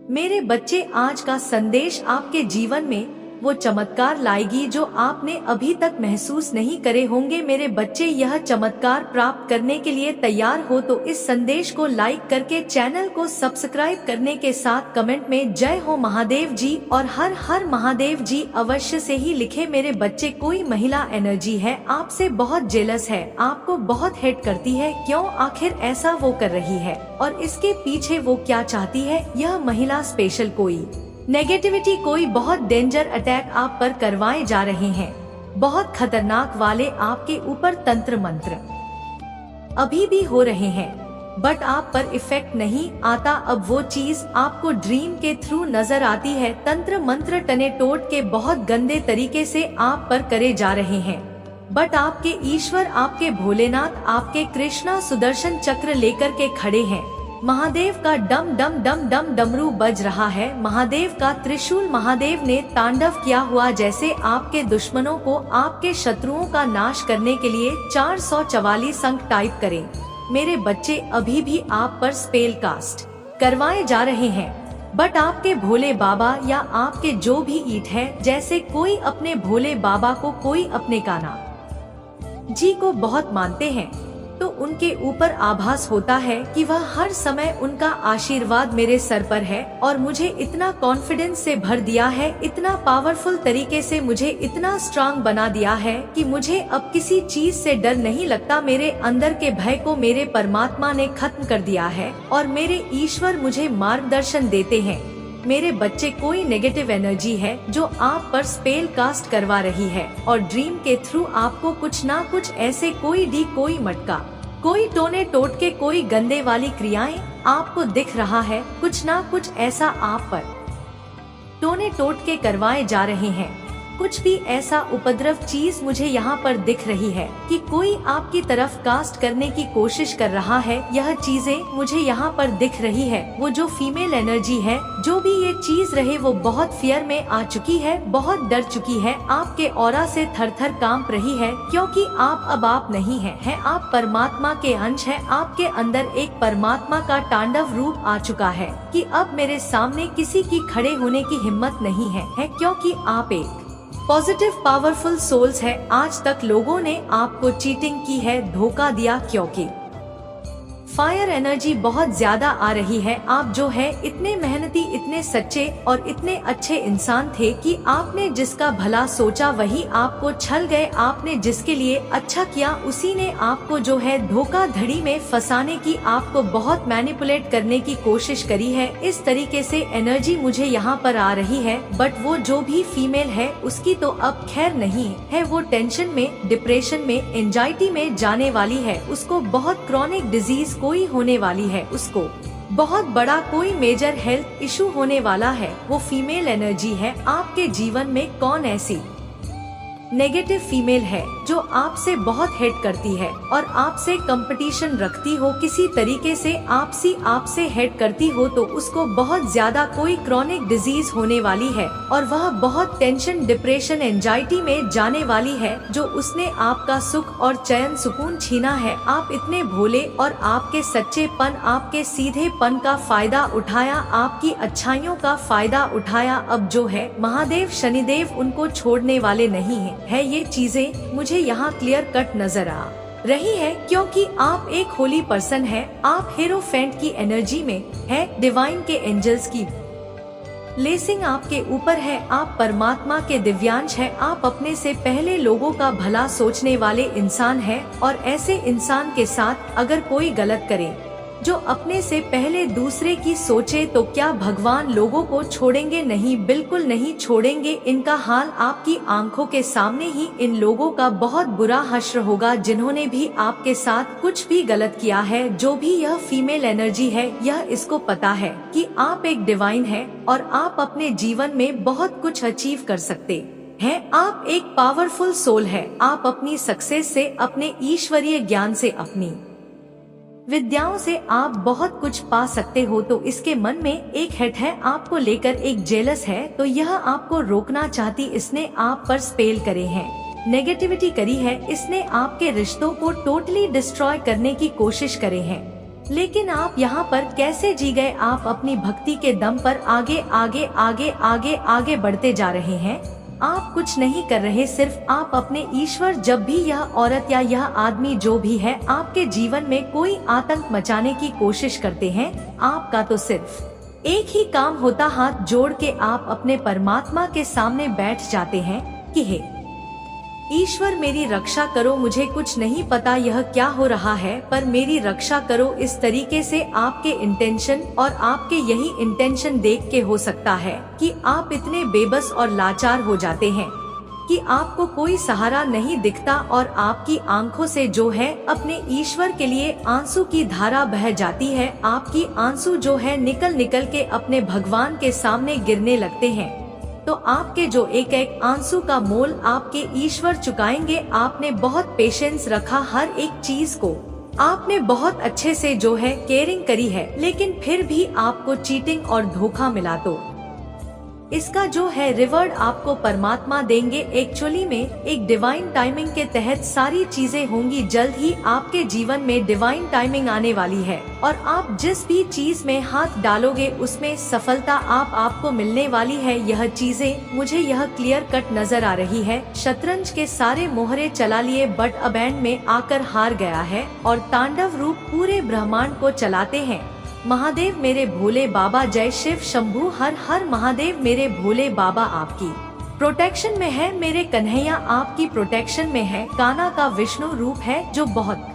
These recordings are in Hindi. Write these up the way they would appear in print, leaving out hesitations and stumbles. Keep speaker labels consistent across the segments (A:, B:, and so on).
A: मेरे बच्चे, आज का संदेश आपके जीवन में वो चमत्कार लाएगी जो आपने अभी तक महसूस नहीं करे होंगे। मेरे बच्चे, यह चमत्कार प्राप्त करने के लिए तैयार हो तो इस संदेश को लाइक करके चैनल को सब्सक्राइब करने के साथ कमेंट में जय हो महादेव जी और हर हर महादेव जी अवश्य से ही लिखे। मेरे बच्चे, कोई महिला एनर्जी है, आपसे बहुत जेलस है, आपको बहुत हेट करती है। क्यों आखिर ऐसा वो कर रही है और इसके पीछे वो क्या चाहती है? यह महिला स्पेशल कोई नेगेटिविटी, कोई बहुत डेंजर अटैक आप पर करवाए जा रहे हैं। बहुत खतरनाक वाले आपके ऊपर तंत्र मंत्र अभी भी हो रहे हैं, बट आप पर इफेक्ट नहीं आता। अब वो चीज आपको ड्रीम के थ्रू नजर आती है। तंत्र मंत्र टने टोट के बहुत गंदे तरीके से आप पर करे जा रहे हैं, बट आपके ईश्वर, आपके भोलेनाथ, आपके कृष्णा सुदर्शन चक्र लेकर के खड़े हैं। महादेव का डम डम डम डम डमरू बज रहा है। महादेव का त्रिशूल, महादेव ने तांडव किया हुआ जैसे आपके दुश्मनों को, आपके शत्रुओं का नाश करने के लिए 444 अंक टाइप करें। मेरे बच्चे, अभी भी आप पर स्पेल कास्ट करवाए जा रहे हैं, बट आपके भोले बाबा या आपके जो भी ईट है, जैसे कोई अपने भोले बाबा को, कोई अपने कान्हा जी को बहुत मानते हैं, तो उनके ऊपर आभास होता है कि वह हर समय, उनका आशीर्वाद मेरे सर पर है और मुझे इतना कॉन्फिडेंस से भर दिया है, इतना पावरफुल तरीके से मुझे इतना स्ट्रांग बना दिया है कि मुझे अब किसी चीज से डर नहीं लगता। मेरे अंदर के भय को मेरे परमात्मा ने खत्म कर दिया है और मेरे ईश्वर मुझे मार्गदर्शन देते हैं। मेरे बच्चे, कोई नेगेटिव एनर्जी है जो आप पर स्पेल कास्ट करवा रही है और ड्रीम के थ्रू आपको कुछ ना कुछ ऐसे, कोई मटका, कोई टोने टोट के, कोई गंदे वाली क्रियाएं आपको दिख रहा है। कुछ ना कुछ ऐसा आप पर टोने टोट के करवाए जा रहे हैं। कुछ भी ऐसा उपद्रव चीज मुझे यहाँ पर दिख रही है कि कोई आपकी तरफ कास्ट करने की कोशिश कर रहा है। यह चीजें मुझे यहाँ पर दिख रही है। वो जो फीमेल एनर्जी है, जो भी ये चीज रहे, वो बहुत फियर में आ चुकी है, बहुत डर चुकी है, आपके ऑरा से थर थर कांप रही है, क्योंकि अब आप नहीं है, आप परमात्मा के अंश है। आपके अंदर एक परमात्मा का तांडव रूप आ चुका है कि अब मेरे सामने किसी की खड़े होने की हिम्मत नहीं है, क्योंकि आप एक पॉजिटिव पावरफुल सोल्स है। आज तक लोगों ने आपको चीटिंग की है, धोखा दिया, क्योंकि फायर एनर्जी बहुत ज्यादा आ रही है। आप जो है इतने मेहनती, इतने सच्चे और इतने अच्छे इंसान थे कि आपने जिसका भला सोचा वही आपको छल गए। आपने जिसके लिए अच्छा किया उसी ने आपको जो है धोखाधड़ी में फंसाने की, आपको बहुत मैनिपुलेट करने की कोशिश करी है। इस तरीके से एनर्जी मुझे यहाँ पर आ रही है, बट वो जो भी फीमेल है उसकी तो अब खैर नहीं है। वो टेंशन में, डिप्रेशन में, एंजाइटी में जाने वाली है। उसको बहुत क्रॉनिक डिजीज कोई होने वाली है, उसको बहुत बड़ा कोई मेजर हेल्थ इशू होने वाला है। वो फीमेल एनर्जी है। आपके जीवन में कौन ऐसी नेगेटिव फीमेल है जो आपसे बहुत हेट करती है और आपसे कंपटीशन रखती हो, किसी तरीके से आपसे हेट करती हो, तो उसको बहुत ज्यादा कोई क्रॉनिक डिजीज होने वाली है और वह बहुत टेंशन, डिप्रेशन, एंजाइटी में जाने वाली है। जो उसने आपका सुख और चैन, सुकून छीना है। आप इतने भोले और आपके सच्चेपन, आपके सीधेपन का फायदा उठाया, आपकी अच्छाइयों का फायदा उठाया। अब जो है महादेव, शनिदेव उनको छोड़ने वाले नहीं है। ये चीजें मुझे यहाँ क्लियर कट नजर आ रही है, क्योंकि आप एक होली पर्सन है। आप हेरोफेंट की एनर्जी में है, डिवाइन के एंजल्स की ब्लेसिंग आपके ऊपर है। आप परमात्मा के दिव्यांश है। आप अपने से पहले लोगों का भला सोचने वाले इंसान है और ऐसे इंसान के साथ अगर कोई गलत करे, जो अपने से पहले दूसरे की सोचे, तो क्या भगवान लोगों को छोड़ेंगे? नहीं, बिल्कुल नहीं छोड़ेंगे। इनका हाल आपकी आंखों के सामने ही इन लोगों का बहुत बुरा हश्र होगा, जिन्होंने भी आपके साथ कुछ भी गलत किया है। जो भी यह फीमेल एनर्जी है, यह इसको पता है कि आप एक डिवाइन है और आप अपने जीवन में बहुत कुछ अचीव कर सकते हैं। आप एक पावरफुल सोल है। आप अपनी सक्सेस से, अपने ईश्वरीय ज्ञान से, अपनी विद्याओं से आप बहुत कुछ पा सकते हो। तो इसके मन में एक हेट है आपको लेकर, एक जेलस है, तो यह आपको रोकना चाहती। इसने आप पर स्पेल करे हैं, नेगेटिविटी करी है। इसने आपके रिश्तों को टोटली डिस्ट्रॉय करने की कोशिश करे हैं। लेकिन आप यहाँ पर कैसे जी गए? आप अपनी भक्ति के दम पर आगे आगे आगे आगे आगे बढ़ते जा रहे हैं। आप कुछ नहीं कर रहे, सिर्फ आप अपने ईश्वर। जब भी यह औरत या यह आदमी जो भी है आपके जीवन में कोई आतंक मचाने की कोशिश करते हैं, आपका तो सिर्फ एक ही काम होता, हाथ जोड़ के आप अपने परमात्मा के सामने बैठ जाते हैं कि हे ईश्वर मेरी रक्षा करो, मुझे कुछ नहीं पता यह क्या हो रहा है, पर मेरी रक्षा करो। इस तरीके से आपके इंटेंशन और आपके यही इंटेंशन देख के हो सकता है कि आप इतने बेबस और लाचार हो जाते हैं कि आपको कोई सहारा नहीं दिखता और आपकी आंखों से जो है अपने ईश्वर के लिए आंसू की धारा बह जाती है। आपकी आंसू जो है निकल निकल के अपने भगवान के सामने गिरने लगते हैं। तो आपके जो एक एक आंसू का मोल आपके ईश्वर चुकाएंगे। आपने बहुत पेशेंस रखा, हर एक चीज को आपने बहुत अच्छे से जो है केयरिंग करी है, लेकिन फिर भी आपको चीटिंग और धोखा मिला तो इसका जो है रिवॉर्ड आपको परमात्मा देंगे। एक्चुअली में एक डिवाइन टाइमिंग के तहत सारी चीजें होंगी। जल्द ही आपके जीवन में डिवाइन टाइमिंग आने वाली है और आप जिस भी चीज में हाथ डालोगे उसमें सफलता आपको मिलने वाली है। यह चीजें मुझे यह क्लियर कट नजर आ रही है। शतरंज के सारे मोहरे चला लिए बट अब एंड में आकर हार गया है और तांडव रूप पूरे ब्रह्मांड को चलाते हैं। महादेव मेरे भोले बाबा, जय शिव शंभू हर हर महादेव। मेरे भोले बाबा आपकी प्रोटेक्शन में है, मेरे कन्हैया आपकी प्रोटेक्शन में है। कान्हा का विष्णु रूप है जो बहुत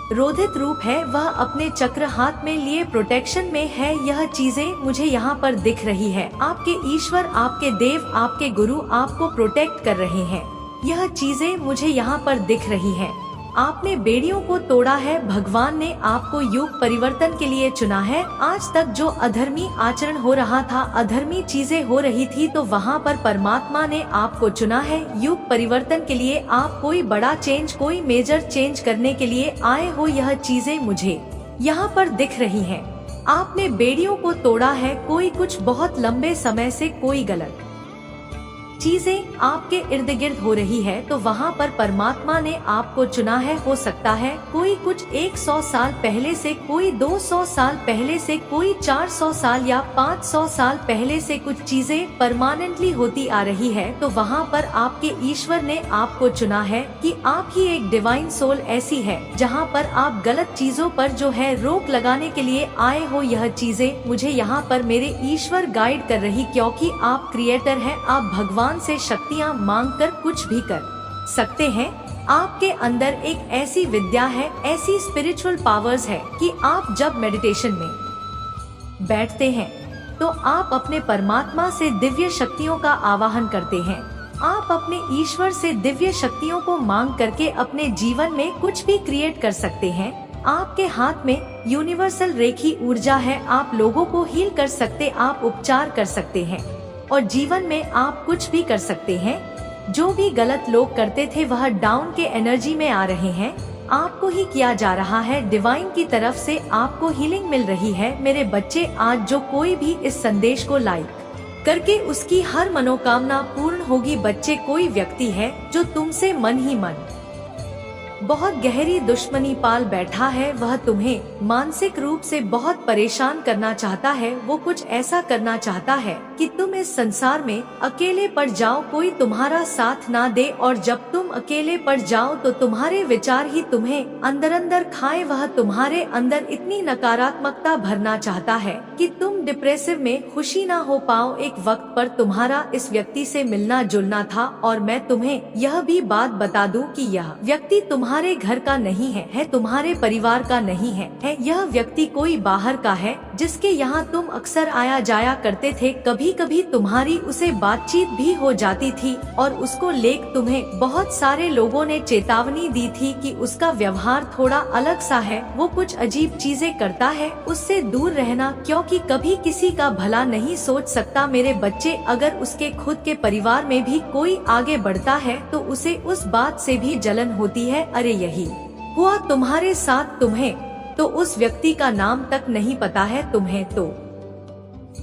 A: क्रोधित रूप है, वह अपने चक्र हाथ में लिए प्रोटेक्शन में है। यह चीजें मुझे यहाँ पर दिख रही है। आपके ईश्वर, आपके देव, आपके गुरु आपको प्रोटेक्ट कर रहे हैं। यह चीजें मुझे यहाँ पर दिख रही है। आपने बेड़ियों को तोड़ा है, भगवान ने आपको युग परिवर्तन के लिए चुना है। आज तक जो अधर्मी आचरण हो रहा था, अधर्मी चीजें हो रही थी, तो वहाँ पर परमात्मा ने आपको चुना है युग परिवर्तन के लिए। आप कोई बड़ा चेंज, कोई मेजर चेंज करने के लिए आए हो। यह चीजें मुझे यहाँ पर दिख रही है। आपने बेड़ियों को तोड़ा है, कोई कुछ बहुत लंबे समय से कोई गलत चीजें आपके इर्द गिर्द हो रही है, तो वहाँ पर परमात्मा ने आपको चुना है। हो सकता है कोई कुछ 100 साल पहले से, कोई 200 साल पहले से, कोई 400 साल या 500 साल पहले से कुछ चीजें परमानेंटली होती आ रही है, तो वहाँ पर आपके ईश्वर ने आपको चुना है कि आप ही एक डिवाइन सोल ऐसी है जहाँ पर आप गलत चीजों पर जो है रोक लगाने के लिए आए हो। यह चीजें मुझे यहाँ पर मेरे ईश्वर गाइड कर रही, क्योंकि आप क्रिएटर हैं। आप भगवान से शक्तियाँ मांगकर कुछ भी कर सकते हैं। आपके अंदर एक ऐसी विद्या है, ऐसी स्पिरिचुअल पावर्स है कि आप जब मेडिटेशन में बैठते हैं तो आप अपने परमात्मा से दिव्य शक्तियों का आवाहन करते हैं। आप अपने ईश्वर से दिव्य शक्तियों को मांग करके अपने जीवन में कुछ भी क्रिएट कर सकते हैं। आपके हाथ में यूनिवर्सल रेखी ऊर्जा है, आप लोगों को हील कर सकते, आप उपचार कर सकते हैं और जीवन में आप कुछ भी कर सकते हैं। जो भी गलत लोग करते थे वह डाउन के एनर्जी में आ रहे हैं, आपको ही किया जा रहा है। डिवाइन की तरफ से आपको हीलिंग मिल रही है। मेरे बच्चे, आज जो कोई भी इस संदेश को लाइक करके उसकी हर मनोकामना पूर्ण होगी। बच्चे, कोई व्यक्ति है जो तुमसे मन ही मन बहुत गहरी दुश्मनी पाल बैठा है, वह तुम्हें मानसिक रूप से बहुत परेशान करना चाहता है। वो कुछ ऐसा करना चाहता है कि तुम इस संसार में अकेले पड़ जाओ, कोई तुम्हारा साथ ना दे, और जब तुम अकेले पड़ जाओ तो तुम्हारे विचार ही तुम्हें अंदर अंदर खाए। वह तुम्हारे अंदर इतनी नकारात्मकता भरना चाहता है कि तुम डिप्रेसिव में खुशी ना हो पाओ। एक वक्त पर तुम्हारा इस व्यक्ति से मिलना जुलना था, और मैं तुम्हें यह भी बात बता दूं कि यह व्यक्ति तुम्हारे घर का नहीं है तुम्हारे परिवार का नहीं है। यह व्यक्ति कोई बाहर का है जिसके यहाँ तुम अक्सर आया जाया करते थे। कभी कभी तुम्हारी उसे बातचीत भी हो जाती थी और उसको लेकर तुम्हें बहुत सारे लोगों ने चेतावनी दी थी कि उसका व्यवहार थोड़ा अलग सा है, वो कुछ अजीब चीजें करता है, उससे दूर रहना, क्योंकि कभी किसी का भला नहीं सोच सकता। मेरे बच्चे, अगर उसके खुद के परिवार में भी कोई आगे बढ़ता है तो उसे उस बात से भी जलन होती है। अरे यही हुआ तुम्हारे साथ, तुम्हें तो उस व्यक्ति का नाम तक नहीं पता है, तुम्हें तो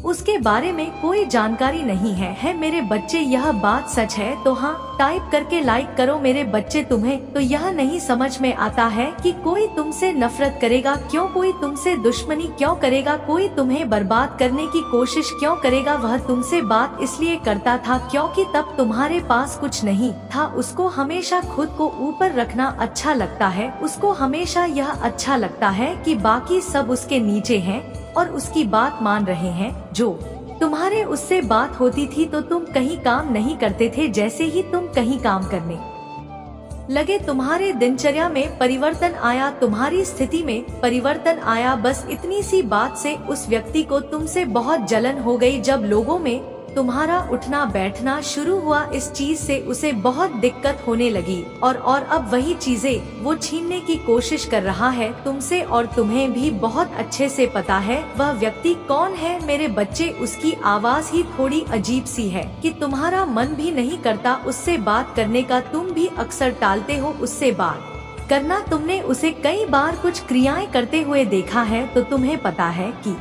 A: उसके बारे में कोई जानकारी नहीं है मेरे बच्चे, यह बात सच है तो हाँ टाइप करके लाइक करो मेरे बच्चे। तुम्हें तो यह नहीं समझ में आता है कि कोई तुमसे नफरत करेगा क्यों, कोई तुमसे दुश्मनी क्यों करेगा, कोई तुम्हें बर्बाद करने की कोशिश क्यों करेगा। वह तुमसे बात इसलिए करता था क्योंकि तब तुम्हारे पास कुछ नहीं था। उसको हमेशा खुद को ऊपर रखना अच्छा लगता है, उसको हमेशा यह अच्छा लगता है कि बाकी सब उसके नीचे हैं और उसकी बात मान रहे हैं। जो तुम्हारे उससे बात होती थी तो तुम कहीं काम नहीं करते थे, जैसे ही तुम कहीं काम करने लगे तुम्हारे दिनचर्या में परिवर्तन आया, तुम्हारी स्थिति में परिवर्तन आया। बस इतनी सी बात से उस व्यक्ति को तुमसे बहुत जलन हो गई। जब लोगों में तुम्हारा उठना बैठना शुरू हुआ, इस चीज से उसे बहुत दिक्कत होने लगी और अब वही चीजें वो छीनने की कोशिश कर रहा है तुमसे। और तुम्हें भी बहुत अच्छे से पता है वह व्यक्ति कौन है मेरे बच्चे। उसकी आवाज ही थोड़ी अजीब सी है कि तुम्हारा मन भी नहीं करता उससे बात करने का, तुम भी अक्सर टालते हो उससे बात करना। तुमने उसे कई बार कुछ क्रियाएं करते हुए देखा है तो तुम्हें पता है कि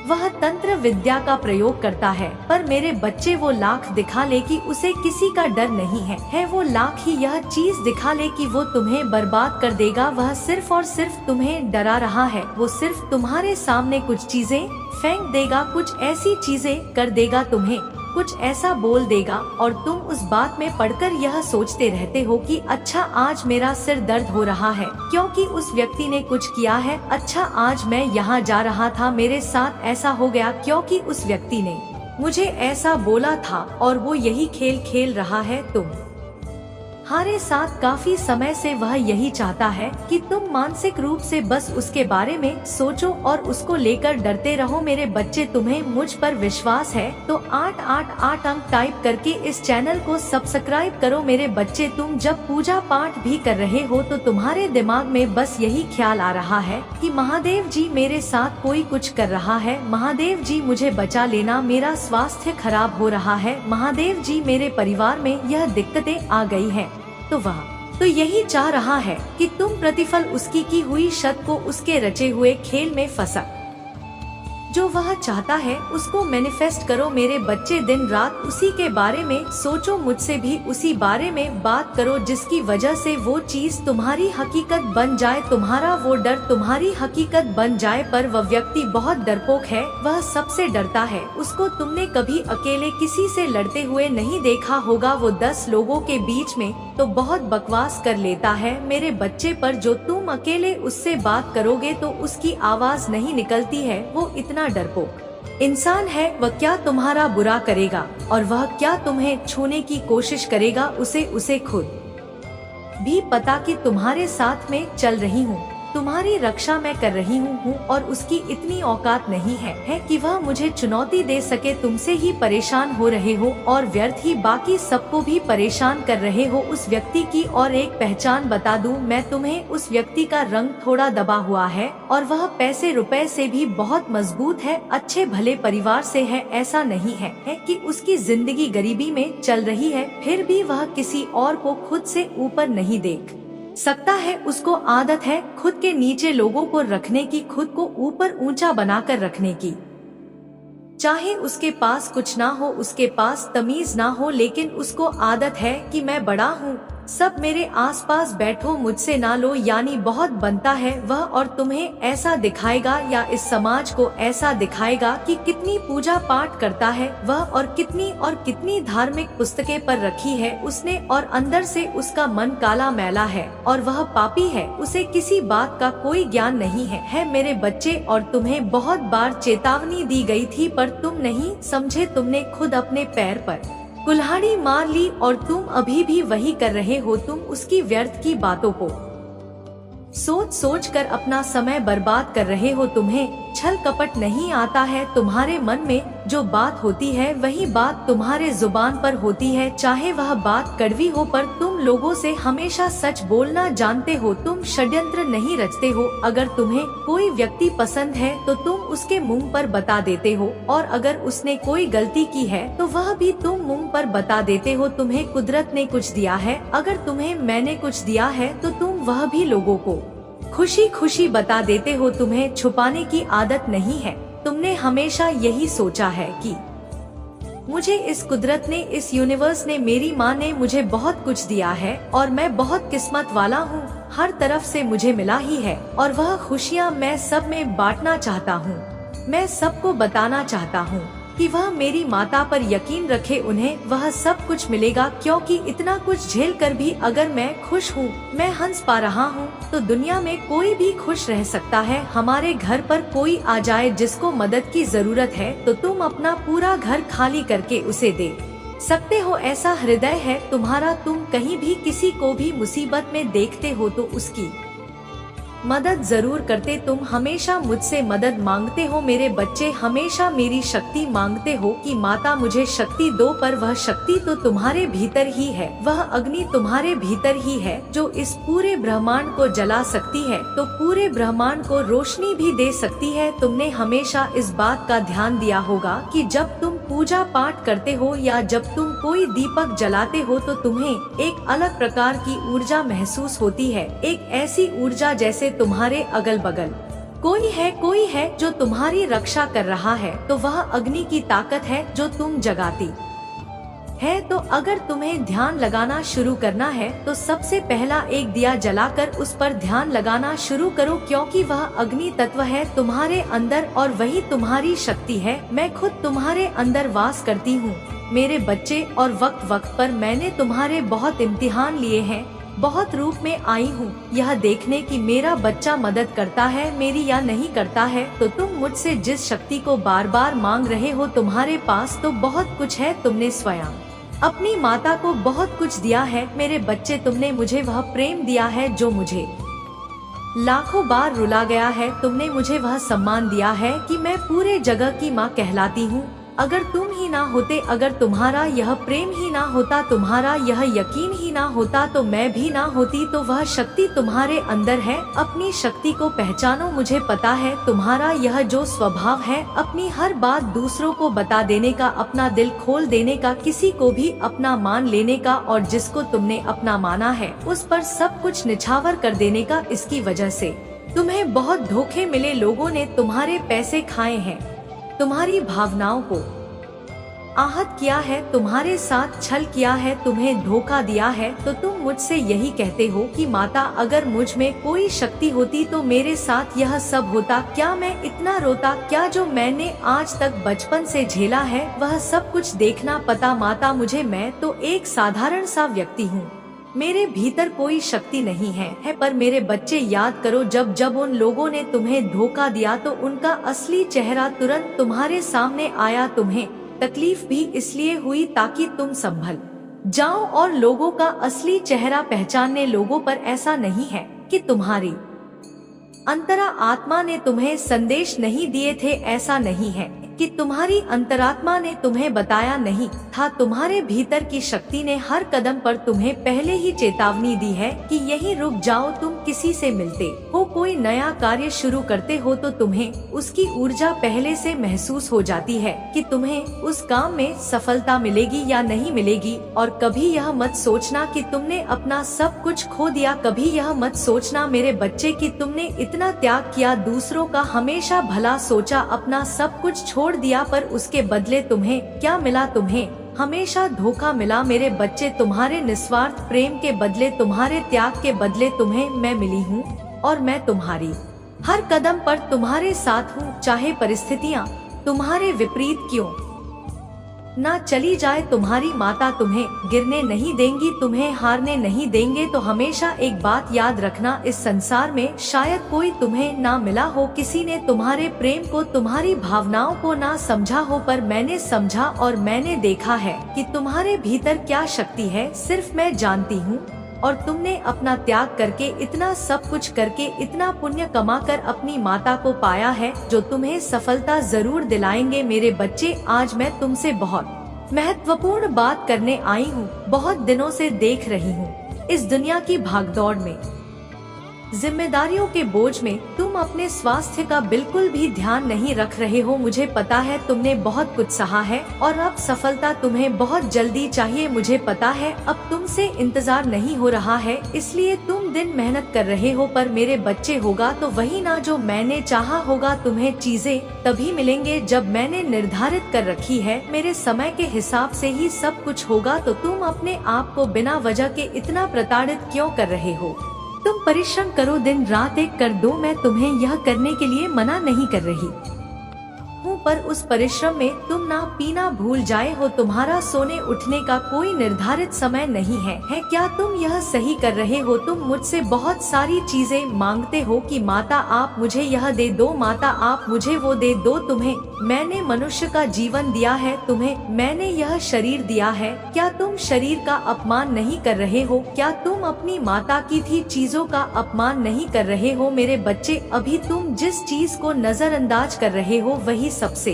A: वह तंत्र विद्या का प्रयोग करता है, पर मेरे बच्चे वो लाख दिखा ले कि उसे किसी का डर नहीं है वो लाख ही यह चीज दिखा ले कि वो तुम्हें बर्बाद कर देगा। वह सिर्फ और सिर्फ तुम्हें डरा रहा है, वो सिर्फ तुम्हारे सामने कुछ चीजें फेंक देगा, कुछ ऐसी चीजें कर देगा, तुम्हें कुछ ऐसा बोल देगा और तुम उस बात में पड़कर यह सोचते रहते हो कि अच्छा आज मेरा सिर दर्द हो रहा है क्योंकि उस व्यक्ति ने कुछ किया है। अच्छा आज मैं यहाँ जा रहा था, मेरे साथ ऐसा हो गया क्योंकि उस व्यक्ति ने मुझे ऐसा बोला था और वो यही खेल खेल रहा है तुम्हारे साथ काफी समय से। वह यही चाहता है कि तुम मानसिक रूप से बस उसके बारे में सोचो और उसको लेकर डरते रहो। मेरे बच्चे तुम्हें मुझ पर विश्वास है तो 888 अंक टाइप करके इस चैनल को सब्सक्राइब करो। मेरे बच्चे तुम जब पूजा पाठ भी कर रहे हो तो तुम्हारे दिमाग में बस यही ख्याल आ रहा है कि महादेव जी मेरे साथ कोई कुछ कर रहा है, महादेव जी मुझे बचा लेना, मेरा स्वास्थ्य खराब हो रहा है, महादेव जी मेरे परिवार में यह दिक्कतें आ गई है। तो वह तो यही चाह रहा है कि तुम प्रतिफल उसकी की हुई शत को उसके रचे हुए खेल में फंसा। जो वह चाहता है उसको मैनिफेस्ट करो। मेरे बच्चे दिन रात उसी के बारे में सोचो, मुझसे भी उसी बारे में बात करो जिसकी वजह से वो चीज तुम्हारी हकीकत बन जाए, तुम्हारा वो डर तुम्हारी हकीकत बन जाए। पर वह व्यक्ति बहुत डरपोक है, वह सबसे डरता है। उसको तुमने कभी अकेले किसी से लड़ते हुए नहीं देखा होगा, वो 10 लोगों के बीच में तो बहुत बकवास कर लेता है मेरे बच्चे। पर जो तुम अकेले उससे बात करोगे तो उसकी आवाज नहीं निकलती है, वो इतना डरपोक इंसान है। वह क्या तुम्हारा बुरा करेगा और वह क्या तुम्हें छूने की कोशिश करेगा, उसे खुद भी पता कि तुम्हारे साथ में चल रही हूँ, तुम्हारी रक्षा मैं कर रही हूँ और उसकी इतनी औकात नहीं है कि वह मुझे चुनौती दे सके। तुमसे ही परेशान हो रहे हो और व्यर्थ ही बाकी सबको भी परेशान कर रहे हो। उस व्यक्ति की और एक पहचान बता दूं मैं तुम्हें, उस व्यक्ति का रंग थोड़ा दबा हुआ है और वह पैसे रुपए से भी बहुत मजबूत है, अच्छे भले परिवार से है। ऐसा नहीं है कि उसकी जिंदगी गरीबी में चल रही है, फिर भी वह किसी और को खुद से ऊपर नहीं देख सकता है। उसको आदत है खुद के नीचे लोगों को रखने की, खुद को ऊपर ऊंचा बनाकर रखने की। चाहे उसके पास कुछ ना हो, उसके पास तमीज ना हो, लेकिन उसको आदत है कि मैं बड़ा हूँ, सब मेरे आसपास बैठो, मुझसे ना लो, यानी बहुत बनता है वह। और तुम्हें ऐसा दिखाएगा या इस समाज को ऐसा दिखाएगा कि कितनी पूजा पाठ करता है वह और कितनी धार्मिक पुस्तकें पर रखी है उसने, और अंदर से उसका मन काला मैला है और वह पापी है, उसे किसी बात का कोई ज्ञान नहीं है मेरे बच्चे। और तुम्हें बहुत बार चेतावनी दी गई थी पर तुम नहीं समझे, तुमने खुद अपने पैर पर कुल्हाड़ी मार ली और तुम अभी भी वही कर रहे हो। तुम उसकी व्यर्थ की बातों को सोच कर अपना समय बर्बाद कर रहे हो। तुम्हें छल कपट नहीं आता है, तुम्हारे मन में जो बात होती है वही बात तुम्हारे जुबान पर होती है, चाहे वह बात कड़वी हो। पर तुम लोगों से हमेशा सच बोलना जानते हो, तुम षड्यंत्र नहीं रचते हो। अगर तुम्हें कोई व्यक्ति पसंद है तो तुम उसके मुंह पर बता देते हो, और अगर उसने कोई गलती की है तो वह भी तुम मुंह पर बता देते हो। तुम्हें कुदरत ने कुछ दिया है, अगर तुम्हें मैंने कुछ दिया है तो तुम वह भी लोगों को खुशी खुशी बता देते हो। तुम्हें छुपाने की आदत नहीं है, तुमने हमेशा यही सोचा है कि मुझे इस कुदरत ने, इस यूनिवर्स ने, मेरी माँ ने मुझे बहुत कुछ दिया है और मैं बहुत किस्मत वाला हूँ। हर तरफ से मुझे मिला ही है और वह खुशियाँ मैं सब में बांटना चाहता हूँ। मैं सबको बताना चाहता हूँ कि वह मेरी माता पर यकीन रखे, उन्हें वह सब कुछ मिलेगा, क्योंकि इतना कुछ झेल कर भी अगर मैं खुश हूँ, मैं हंस पा रहा हूँ, तो दुनिया में कोई भी खुश रह सकता है। हमारे घर पर कोई आ जाए जिसको मदद की जरूरत है, तो तुम अपना पूरा घर खाली करके उसे दे सकते हो। ऐसा हृदय है तुम्हारा। तुम कहीं भी किसी को भी मुसीबत में देखते हो तो उसकी मदद जरूर करते। तुम हमेशा मुझसे मदद मांगते हो मेरे बच्चे, हमेशा मेरी शक्ति मांगते हो कि माता मुझे शक्ति दो, पर वह शक्ति तो तुम्हारे भीतर ही है। वह अग्नि तुम्हारे भीतर ही है जो इस पूरे ब्रह्मांड को जला सकती है, तो पूरे ब्रह्मांड को रोशनी भी दे सकती है। तुमने हमेशा इस बात का ध्यान दिया होगा कि जब तुम पूजा पाठ करते हो या जब तुम कोई दीपक जलाते हो तो तुम्हें एक अलग प्रकार की ऊर्जा महसूस होती है। एक ऐसी ऊर्जा जैसे तुम्हारे अगल बगल कोई है जो तुम्हारी रक्षा कर रहा है। तो वह अग्नि की ताकत है जो तुम जगाती है। तो अगर तुम्हें ध्यान लगाना शुरू करना है तो सबसे पहला एक दिया जलाकर उस पर ध्यान लगाना शुरू करो, क्योंकि वह अग्नि तत्व है तुम्हारे अंदर और वही तुम्हारी शक्ति है। मैं खुद तुम्हारे अंदर वास करती हूँ मेरे बच्चे, और वक्त वक्त पर मैंने तुम्हारे बहुत इम्तिहान लिए हैं। बहुत रूप में आई हूँ यह देखने की मेरा बच्चा मदद करता है मेरी या नहीं करता है। तो तुम मुझसे जिस शक्ति को बार बार मांग रहे हो, तुम्हारे पास तो बहुत कुछ है। तुमने स्वयं अपनी माता को बहुत कुछ दिया है मेरे बच्चे। तुमने मुझे वह प्रेम दिया है जो मुझे लाखों बार रुला गया है। तुमने मुझे वह सम्मान दिया है कि मैं पूरे जगह की माँ कहलाती हूँ। अगर तुम ही ना होते, अगर तुम्हारा यह प्रेम ही ना होता, तुम्हारा यह यकीन ही ना होता, तो मैं भी ना होती। तो वह शक्ति तुम्हारे अंदर है। अपनी शक्ति को पहचानो। मुझे पता है तुम्हारा यह जो स्वभाव है, अपनी हर बात दूसरों को बता देने का, अपना दिल खोल देने का, किसी को भी अपना मान लेने का, और जिसको तुमने अपना माना है उस पर सब कुछ निछावर कर देने का। इसकी वजह से तुम्हें बहुत धोखे मिले। लोगों ने तुम्हारे पैसे खाए हैं, तुम्हारी भावनाओं को आहत किया है, तुम्हारे साथ छल किया है, तुम्हें धोखा दिया है। तो तुम मुझसे यही कहते हो कि माता, अगर मुझ में कोई शक्ति होती तो मेरे साथ यह सब होता। क्या मैं इतना रोता? क्या जो मैंने आज तक बचपन से झेला है वह सब कुछ देखना पता? माता मुझे, मैं तो एक साधारण सा व्यक्ति हूँ, मेरे भीतर कोई शक्ति नहीं है। पर मेरे बच्चे, याद करो, जब जब उन लोगों ने तुम्हें धोखा दिया तो उनका असली चेहरा तुरंत तुम्हारे सामने आया। तुम्हें तकलीफ भी इसलिए हुई ताकि तुम संभल जाओ और लोगों का असली चेहरा पहचानने। लोगों पर ऐसा नहीं है कि तुम्हारी अंतरा आत्मा ने तुम्हें संदेश नहीं दिए थे, ऐसा नहीं है कि तुम्हारी अंतरात्मा ने तुम्हें बताया नहीं था। तुम्हारे भीतर की शक्ति ने हर कदम पर तुम्हें पहले ही चेतावनी दी है कि यहीं रुक जाओ। तुम किसी से मिलते हो, कोई नया कार्य शुरू करते हो तो तुम्हें उसकी ऊर्जा पहले से महसूस हो जाती है कि तुम्हें उस काम में सफलता मिलेगी या नहीं मिलेगी। और कभी यह मत सोचना कि तुमने अपना सब कुछ खो दिया। कभी यह मत सोचना मेरे बच्चे कि तुमने इतना त्याग किया, दूसरों का हमेशा भला सोचा, अपना सब कुछ छोड़ दिया, पर उसके बदले तुम्हें क्या मिला? तुम्हें हमेशा धोखा मिला मेरे बच्चे। तुम्हारे निस्वार्थ प्रेम के बदले, तुम्हारे त्याग के बदले तुम्हें मैं मिली हूँ, और मैं तुम्हारी हर कदम पर तुम्हारे साथ हूँ। चाहे परिस्थितियाँ तुम्हारे विपरीत क्यों ना चली जाए, तुम्हारी माता तुम्हें गिरने नहीं देंगी, तुम्हें हारने नहीं देंगे। तो हमेशा एक बात याद रखना, इस संसार में शायद कोई तुम्हें ना मिला हो, किसी ने तुम्हारे प्रेम को, तुम्हारी भावनाओं को ना समझा हो, पर मैंने समझा और मैंने देखा है कि तुम्हारे भीतर क्या शक्ति है, सिर्फ मैं जानती हूँ। और तुमने अपना त्याग करके, इतना सब कुछ करके, इतना पुण्य कमाकर अपनी माता को पाया है जो तुम्हें सफलता जरूर दिलाएंगे मेरे बच्चे। आज मैं तुमसे बहुत महत्वपूर्ण बात करने आई हूँ। बहुत दिनों से देख रही हूँ इस दुनिया की भागदौड़ में, जिम्मेदारियों के बोझ में तुम अपने स्वास्थ्य का बिल्कुल भी ध्यान नहीं रख रहे हो। मुझे पता है तुमने बहुत कुछ सहा है और अब सफलता तुम्हें बहुत जल्दी चाहिए। मुझे पता है अब तुमसे इंतजार नहीं हो रहा है, इसलिए तुम दिन मेहनत कर रहे हो पर मेरे बच्चे होगा तो वही ना जो मैंने चाहा होगा। तुम्हें चीजें तभी मिलेंगे जब मैंने निर्धारित कर रखी है। मेरे समय के हिसाब से ही सब कुछ होगा। तो तुम अपने आप को बिना वजह के इतना प्रताड़ित क्यों कर रहे हो? तुम परिश्रम करो, दिन रात एक कर दो। मैं तुम्हें यह करने के लिए मना नहीं कर रही हूँ, पर उस परिश्रम में तुम ना पीना भूल जाए हो। तुम्हारा सोने उठने का कोई निर्धारित समय नहीं है क्या? तुम यह सही कर रहे हो? तुम मुझसे बहुत सारी चीजें मांगते हो कि माता आप मुझे यह दे दो, माता आप मुझे वो दे दो। तुम्हें मैंने मनुष्य का जीवन दिया है, तुम्हें मैंने यह शरीर दिया है। क्या तुम शरीर का अपमान नहीं कर रहे हो? क्या तुम अपनी माता की थी चीजों का अपमान नहीं कर रहे हो? मेरे बच्चे, अभी तुम जिस चीज को नजरअंदाज कर रहे हो वही सबसे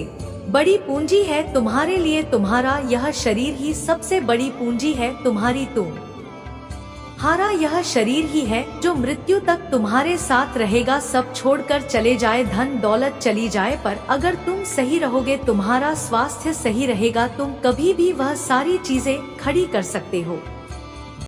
A: बड़ी पूंजी है तुम्हारे लिए। तुम्हारा यह शरीर ही सबसे बड़ी पूंजी है तुम्हारी। तुम्हारा यह शरीर ही है जो मृत्यु तक तुम्हारे साथ रहेगा। सब छोड़कर चले जाए, धन दौलत चली जाए, पर अगर तुम सही रहोगे, तुम्हारा स्वास्थ्य सही रहेगा, तुम कभी भी वह सारी चीजें खड़ी कर सकते हो।